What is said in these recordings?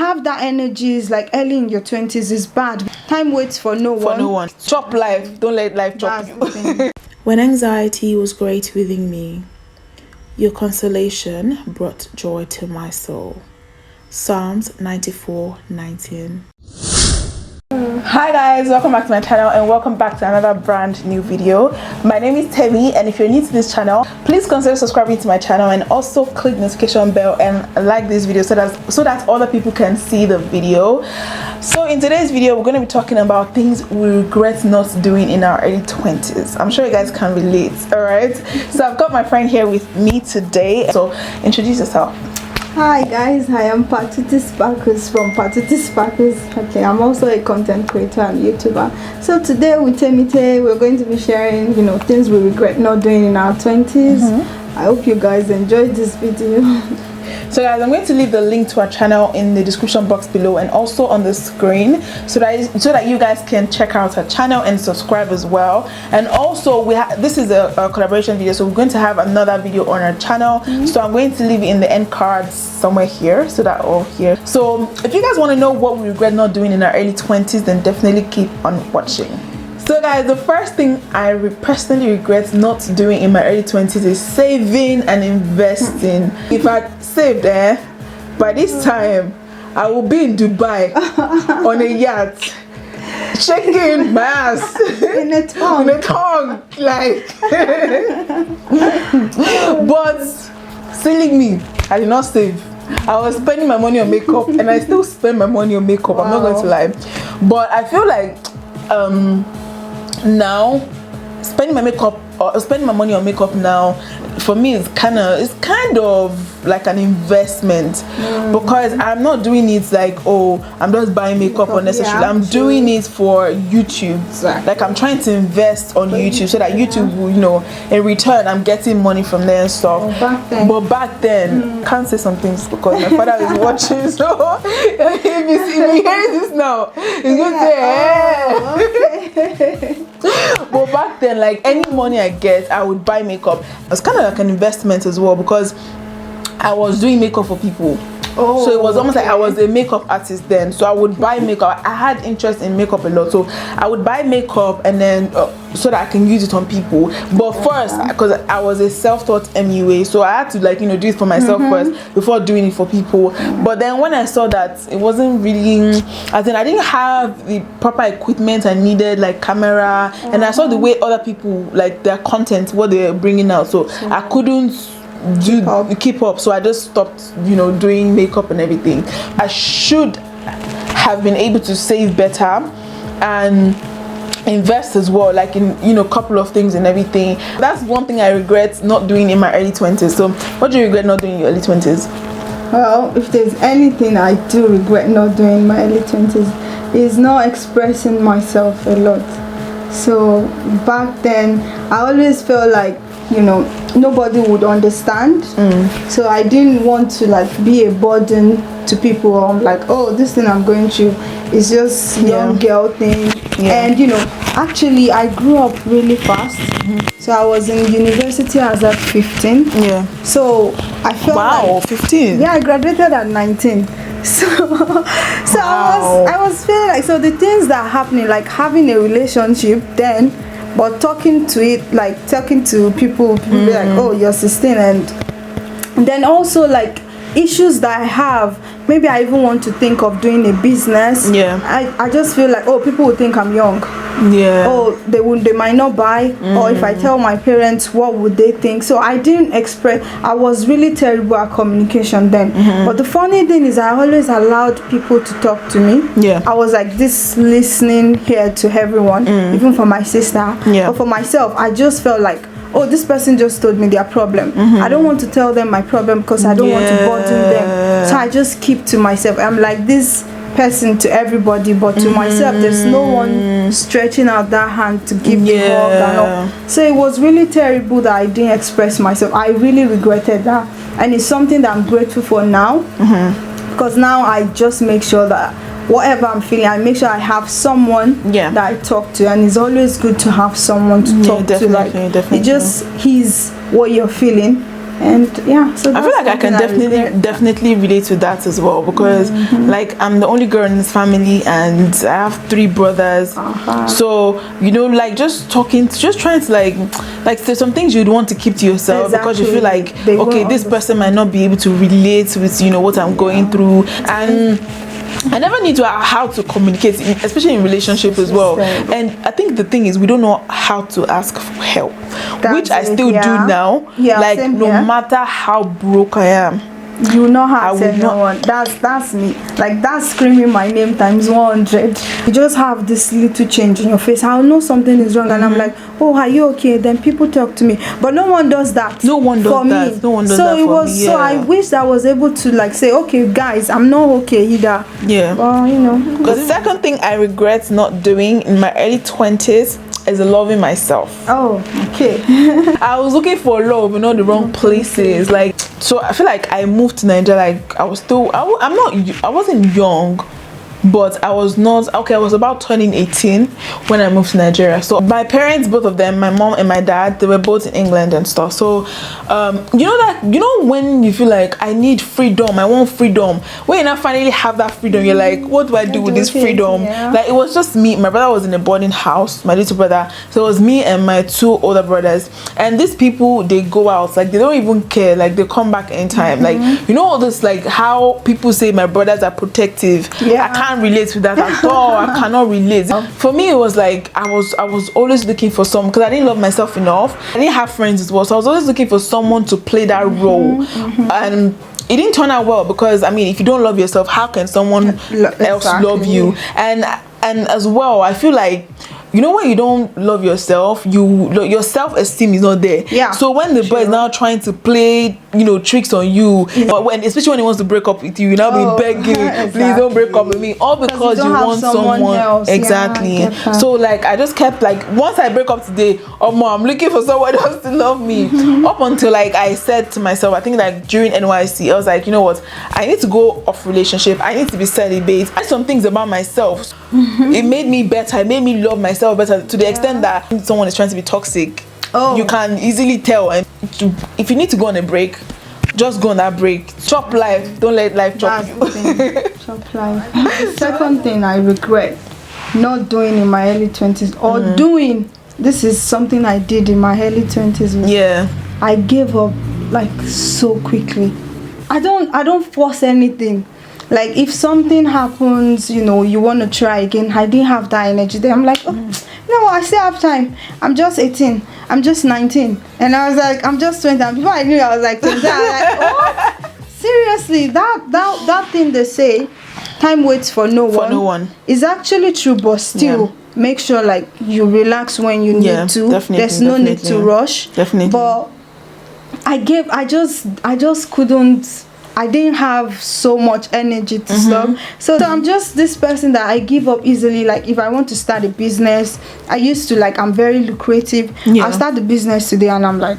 have that energy is like early in your 20s is bad. Time waits for no one. Chop life, don't let life chop you. When anxiety was great within me, your consolation brought joy to my soul. Psalms 94:19. Hi guys, welcome back to my channel and welcome back to another brand new video. My name is Temi, and if you're new to this channel, please consider subscribing to my channel and also click the notification bell and like this video so that other people can see the video. So in today's video, we're going to be talking about things we regret not doing in our early 20s. I'm sure you guys can relate. All right, so I've got my friend here with me today, so introduce yourself. Hi guys, I am Patootie Sparkles from Patootie Sparkles. Okay, I'm also a content creator and YouTuber. So today with Temite, we're going to be sharing, things we regret not doing in our 20s. I hope you guys enjoyed this video. So guys, I'm going to leave the link to our channel in the description box below and also on the screen so that you guys can check out our channel and subscribe as well. And also this is a collaboration video, so we're going to have another video on our channel. So I'm going to leave it in the end cards somewhere here so that all here. So if you guys want to know what we regret not doing in our early 20s, then definitely keep on watching. So guys, the first thing I personally regret not doing in my early 20s is saving and investing. If I saved by this time I will be in Dubai on a yacht shaking my ass in a tongue like but silly me, I did not save. I was spending my money on makeup and I still spend my money on makeup. Wow. I'm not going to lie, but I feel like now spending my money on makeup now for me is kind of like an investment, because I'm not doing it like, oh, I'm just buying makeup unnecessarily. Yeah, I'm doing it for YouTube. Exactly. Like I'm trying to invest on YouTube so that YouTube will, in return I'm getting money from there and stuff. But back then can't say some things because my father is watching, so if he hears this now he's going to say but back then, like any money I get, I would buy makeup. It's kind of like an investment as well, because I was doing makeup for people. So it was almost like I was a makeup artist then. So I would buy makeup. I had interest in makeup a lot, so I would buy makeup and then so that I can use it on people. But first, because I was a self-taught MUA, so I had to do it for myself first before doing it for people. But then when I saw that it wasn't really, I didn't have the proper equipment I needed, like camera, and I saw the way other people, like their content, what they were bringing out, so I couldn't keep up. So I just stopped doing makeup and everything. I should have been able to save better and invest as well, like in a couple of things and everything. That's one thing I regret not doing in my early 20s. So what do you regret not doing in your early 20s? Well, if there's anything I do regret not doing in my early 20s is not expressing myself a lot. So back then I always felt like nobody would understand, so I didn't want to be a burden to people. I'm like, oh, this thing I'm going through is just young girl thing. And actually I grew up really fast. So I was in university as at 15. So I felt like 15. I graduated at 19. So I was feeling like, so the things that are happening, like having a relationship then, but talking to people be like, oh, you're 16, and then also like issues that I have, maybe I even want to think of doing a business. I just feel like, oh, people will think I'm young. Oh, they might not buy, or if I tell my parents, what would they think? So I didn't express. I was really terrible at communication then. But the funny thing is I always allowed people to talk to me. I was like this listening here to everyone, even for my sister. But for myself, I just felt like, oh, this person just told me their problem. I don't want to tell them my problem because I don't want to burden them. So I just keep to myself. I'm like this person to everybody, but to myself there's no one stretching out that hand to give me hug and all. So it was really terrible that I didn't express myself. I really regretted that, and it's something that I'm grateful for now, because now I just make sure that whatever I'm feeling, I make sure I have someone that I talk to, and it's always good to have someone to talk to. Like, it just he's what you're feeling, And yeah, so I feel like I can definitely relate to that as well, because like I'm the only girl in this family and I have 3 brothers. So you know, like just trying to like there's some things you'd want to keep to yourself because you feel like okay, this person might not be able to relate with, you know, what I'm going through. And I never knew how to communicate, especially in relationship as well. And I think the thing is, we don't know how to ask for help, which I still do now. Like no matter how broke I am, you know how to tell no one. That's me. Like that's screaming my name times 100. You just have this little change in your face. I'll know something is wrong, and I'm like, oh, are you okay? Then people talk to me, but no one does that. No one does that. No one does that for me. So I wish I was able to like say, okay, guys, I'm not okay either. Yeah. Well, you know. Because the second thing I regret not doing in my early 20s is loving myself. Oh, okay. I was looking for love in all the wrong places. Like, so I feel like I moved to Nigeria. Like I wasn't young, but I was not okay. I was about turning 18 when I moved to Nigeria. So my parents, both of them, my mom and my dad, they were both in England and stuff. So you know when you feel like I need freedom, I want freedom. When you now finally have that freedom, you're like, what do I do with this freedom? Like it was just me. My brother was in a boarding house, my little brother. So it was me and my 2 older brothers. And these people, they go out, like they don't even care. Like they come back anytime. Like you know all this, like how people say my brothers are protective. I can't relate with that at all. I cannot relate. For me, it was like I was always looking for someone, because I didn't love myself enough. I didn't have friends as well, so I was always looking for someone to play that role. And it didn't turn out well, because I mean, if you don't love yourself, how can someone else love you? And as well, I feel like, you know, when you don't love yourself, your self-esteem is not there. So when the boy is now trying to play, you know, tricks on you, especially when he wants to break up with you, you now be begging, please don't break up with me, all because you want someone else. Exactly. So like I just kept like, once I break up today, I'm looking for someone else to love me. Up until like I said to myself, I think like during NYC, I was like, you know what, I need to go off relationship, I need to be celibate. I did some things about myself. It made me better, it made me love myself better, to the extent that if someone is trying to be toxic, you can easily tell. And if you need to go on a break, just go on that break. Chop life, don't let life chop you. Chop life. The second thing I regret not doing in my early 20s, or doing, this is something I did in my early 20s. I gave up like so quickly. I don't force anything. Like if something happens, you know, you want to try again, I didn't have that energy there. I'm like, oh, no, I still have time. I'm just 18. I'm just 19. And I was like, I'm just 20. And before I knew I was like 20. I was like, oh, seriously, that thing they say, time waits for no one, is actually true, but still make sure like you relax when you need to. There's no need to rush. But I just couldn't. I didn't have so much energy to stop. So I'm just this person that I give up easily. Like if I want to start a business, I used to, like, I'm very lucrative. I'll start the business today and I'm like,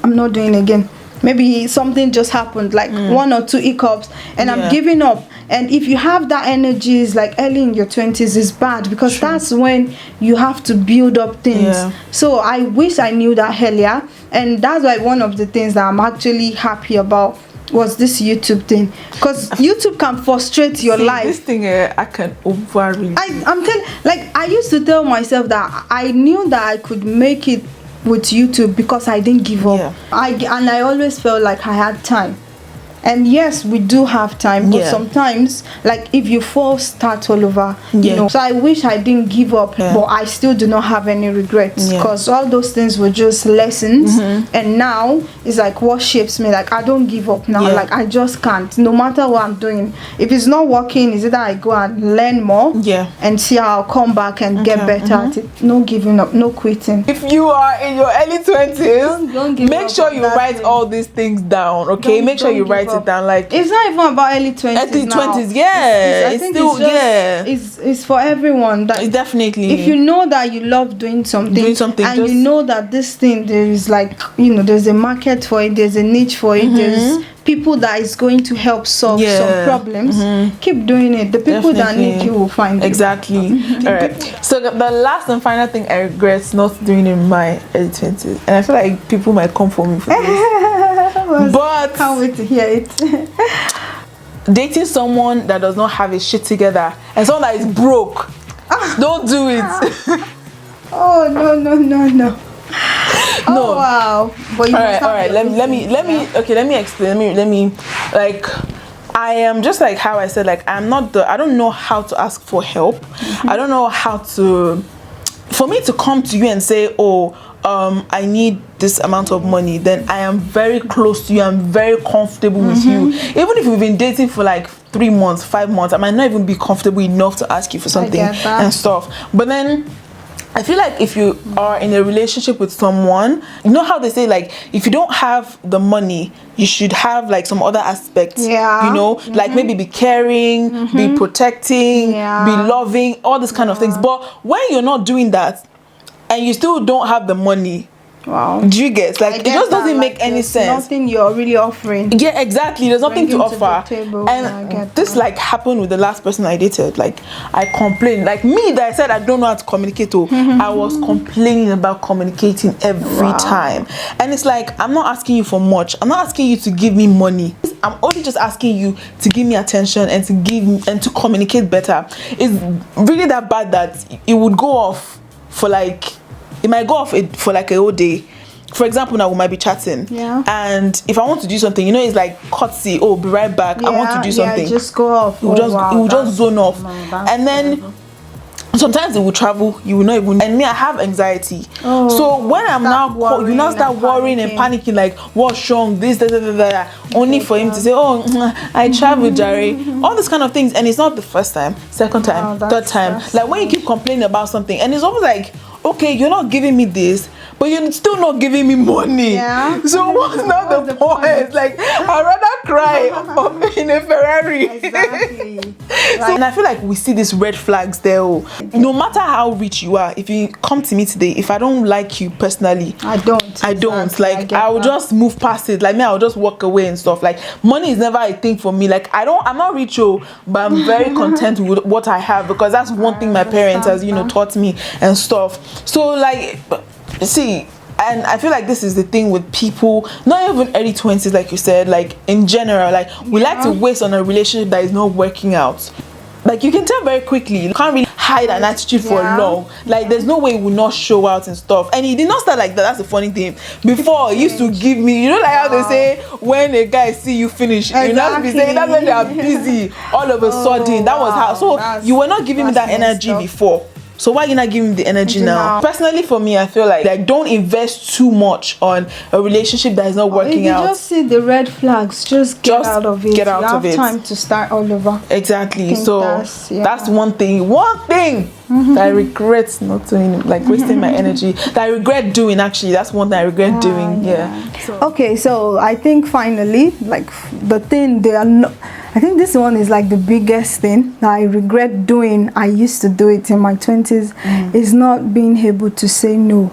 I'm not doing it again. Maybe something just happened, like 1 or 2 hiccups, and I'm giving up. And if you have that energy, is like early in your 20s, is bad, because that's when you have to build up things. So I wish I knew that earlier, and that's why one of the things that I'm actually happy about was this YouTube thing, because YouTube can frustrate your life. This thing I can overread. I'm telling, like, I used to tell myself that I knew that I could make it with YouTube because I didn't give up. I always felt like I had time. And yes, we do have time, but sometimes, like, if you fall, start all over, you know. So I wish I didn't give up, but I still do not have any regrets, because all those things were just lessons. And now it's like what shapes me. Like, I don't give up now. Like, I just can't. No matter what I'm doing, if it's not working, is either I go and learn more and see how I'll come back and get better at it. No giving up, no quitting. If you are in your early 20s, don't give make up sure you write all these things down, okay? Make sure you write it down. Like, it's not even about early 20s. Early 20s, it's still it's for everyone. That definitely, if you know that you love doing something, and you know that this thing, there is, like, you know, there's a market for it, there's a niche for it, there's people that is going to help solve some problems, keep doing it. The people that need you will find you. Exactly. All right. So the last and final thing I regret not doing in my early 20s, and I feel like people might come for me for this, but can't wait to hear it. Dating someone that does not have his shit together and someone that is broke. Don't do it. Oh no. Oh wow. But you all right. Let me explain. Let me like, I am just like how I said, like, I don't know how to ask for help. I don't know how to, for me to come to you and say, oh, I need this amount of money, then I am very close to you, I'm very comfortable with you. Even if we've been dating for like 3 months, 5 months, I might not even be comfortable enough to ask you for something and stuff. But then I feel like if you are in a relationship with someone, you know how they say, like, if you don't have the money, you should have like some other aspects, you know, like maybe be caring, be protecting, be loving, all these kind of things. But when you're not doing that and you still don't have the money, do you get, like, it just doesn't make any sense. Nothing you're really offering. Yeah, exactly. There's nothing to offer. And this like happened with the last person I dated. Like, I complained, like me that I said I don't know how to communicate to. I was complaining about communicating every time. And it's like, I'm not asking you for much. I'm not asking you to give me money. I'm only just asking you to give me attention and to communicate better. It's really that bad that it would go off for like, it might go off for like a whole day. For example, now we might be chatting, and if I want to do something, you know, it's like courtesy. Oh, be right back. I want to do something. Just go off. It will just zone off, and then sometimes it will travel. You will not even. And me, I have anxiety. So when I'm now, you now start worrying and panicking, like, what's wrong? This, that. Only for him to say, oh, I travel, Jerry. All these kind of things, and it's not the first time, second time, third time. Like when you keep complaining about something, and it's almost like, okay, you're not giving me this, but you're still not giving me money. So what's not the point? Like, I'd rather cry in a Ferrari. Exactly. So, and I feel like we see these red flags there. No matter how rich you are, if you come to me today, if I don't like you personally, I don't. Like, I will just move past it. Like me, I'll just walk away and stuff. Like, money is never a thing for me. Like, I'm not rich, but I'm very content with what I have, because that's one thing my parents has, taught me and stuff. So like, see, and I feel like this is the thing with people, not even early 20s, like you said, like in general, like we like to waste on a relationship that is not working out. Like, you can tell very quickly. You can't really hide an attitude for long. Like, there's no way it will not show out and stuff. And he did not start like that. That's the funny thing. Before, he used to give me, you know, like how they say, when a guy see you finish, you know, be saying that's when they are busy. All of a sudden, that was how. So you were not giving me that energy before. So why are you not giving me the energy now? Personally, for me, I feel like don't invest too much on a relationship that is not working out. If you just see the red flags, just get out of it. Get out of it. You have time to start all over. Exactly. So that's one thing. That I regret not doing, like wasting my energy. That I regret doing, actually. That's one thing I regret doing. Okay, so I think finally, like the thing they are not. I think this one is like the biggest thing that I regret doing. I used to do it in my 20s. Is not being able to say no.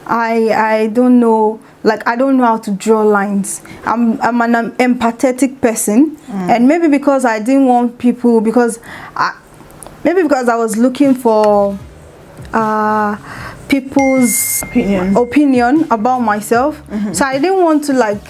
I don't know, like I don't know how to draw lines. I'm an empathetic person, and maybe because I didn't want people, because I was looking for people's opinion about myself. So I didn't want to like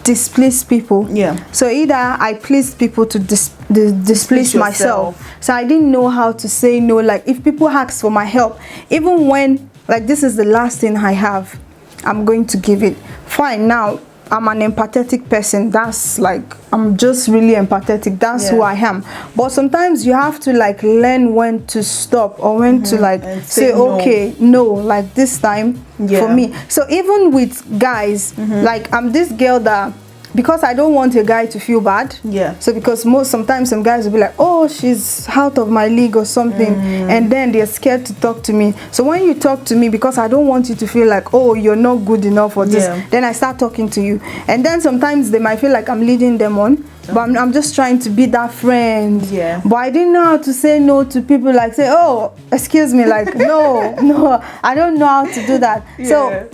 displease people. So either I pleased people to displease myself. So I didn't know how to say no. Like if people ask for my help, even when like this is the last thing I have, I'm going to give it. Fine, now I'm an empathetic person. That's like, I'm just really empathetic. That's who I am. But sometimes you have to like learn when to stop, or when to like say okay, no, like this time for me. So even with guys, like I'm this girl that, because I don't want a guy to feel bad. So because sometimes some guys will be like, oh, she's out of my league or something, and then they're scared to talk to me. So when you talk to me, because I don't want you to feel like, oh, you're not good enough for this, then I start talking to you. And then sometimes they might feel like I'm leading them on, but I'm just trying to be that friend. But I didn't know how to say no to people, like say, oh, excuse me, like no, I don't know how to do that. So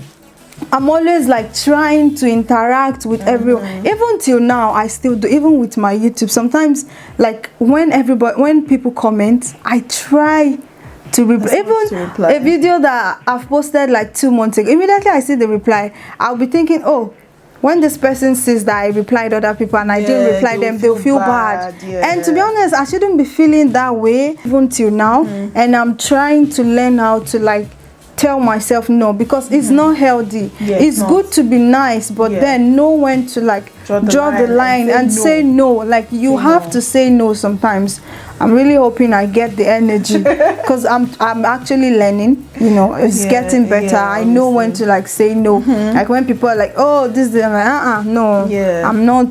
I'm always like trying to interact with everyone. Even till now, I still do. Even with my YouTube, sometimes like when people comment, I try to reply. Even a video that I've posted like 2 months ago, immediately I see the reply, I'll be thinking, oh, when this person sees that I replied other people and I didn't reply them, they'll feel bad. Yeah. And to be honest, I shouldn't be feeling that way even till now. And I'm trying to learn how to like tell myself no, because it's not healthy. It's good to be nice, but then know when to like draw the line and say no. Like you have to say no sometimes. I'm really hoping I get the energy because I'm actually learning, you know. It's getting better. I know when to like say no. Like when people are like, oh, this I'm like, no,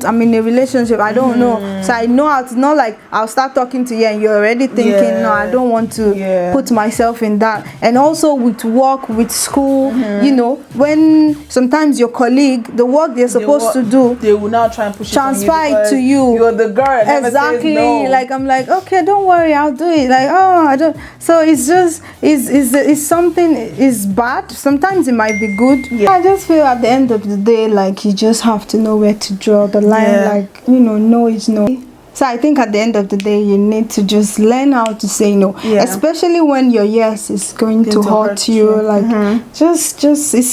I'm in a relationship, I don't know. So I know how to, not like I'll start talking to you and you're already thinking, no, I don't want to put myself in that. And also with work, with school, you know, when sometimes your colleague, the work they're supposed to do, they will now try and push transfer it to you. You're the girl. Exactly. No. Like I'm like, okay, don't worry, I'll do it. Like, oh, I don't. So it's just is something is bad. Sometimes it might be good. I just feel at the end of the day, like you just have to know where to draw the line. Like, you know, no is no. So I think at the end of the day, you need to just learn how to say no, especially when your yes is going to hurt you. Like, just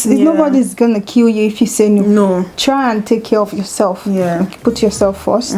nobody's gonna kill you if you say no. No, try and take care of yourself. Like, put yourself first.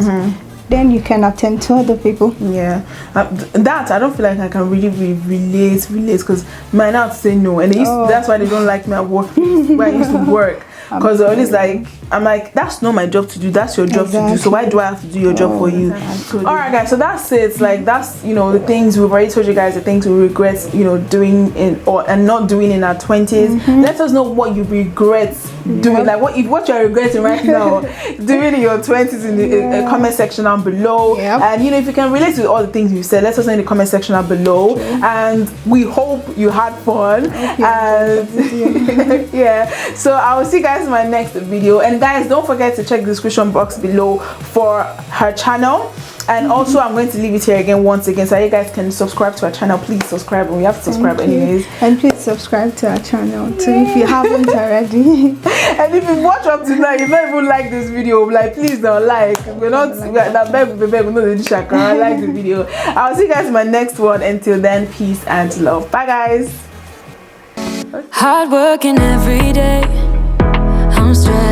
Then you can attend to other people. That I don't feel like I can really relate because I know how to say no, and that's why they don't like me at work where I used to work. Because they're always like, I'm like, that's not my job to do, that's your job to do, so why do I have to do your job for you? Alright guys, so that's it. Like, that's, you know, the things we've already told you guys, the things we regret, you know, doing and not doing in our 20s. Let us know what you regret doing, like what you're regretting right now doing in your 20s in the comment section down below. And you know, if you can relate to all the things you said, let us know in the comment section down below. And we hope you had fun. And so I will see you guys in my next video. And guys, don't forget to check the description box below for her channel. And also, I'm going to leave it here again once again, so you guys can subscribe to our channel. Please subscribe, and we have to subscribe anyways. And please subscribe to our channel too if you haven't already. And if you watch up to now, you don't even like this video, like please don't like. We're not that beg, we know the shaka. Like the video. I'll see you guys in my next one. Until then, peace and love. Bye guys. Hard working every day. I'm stressed.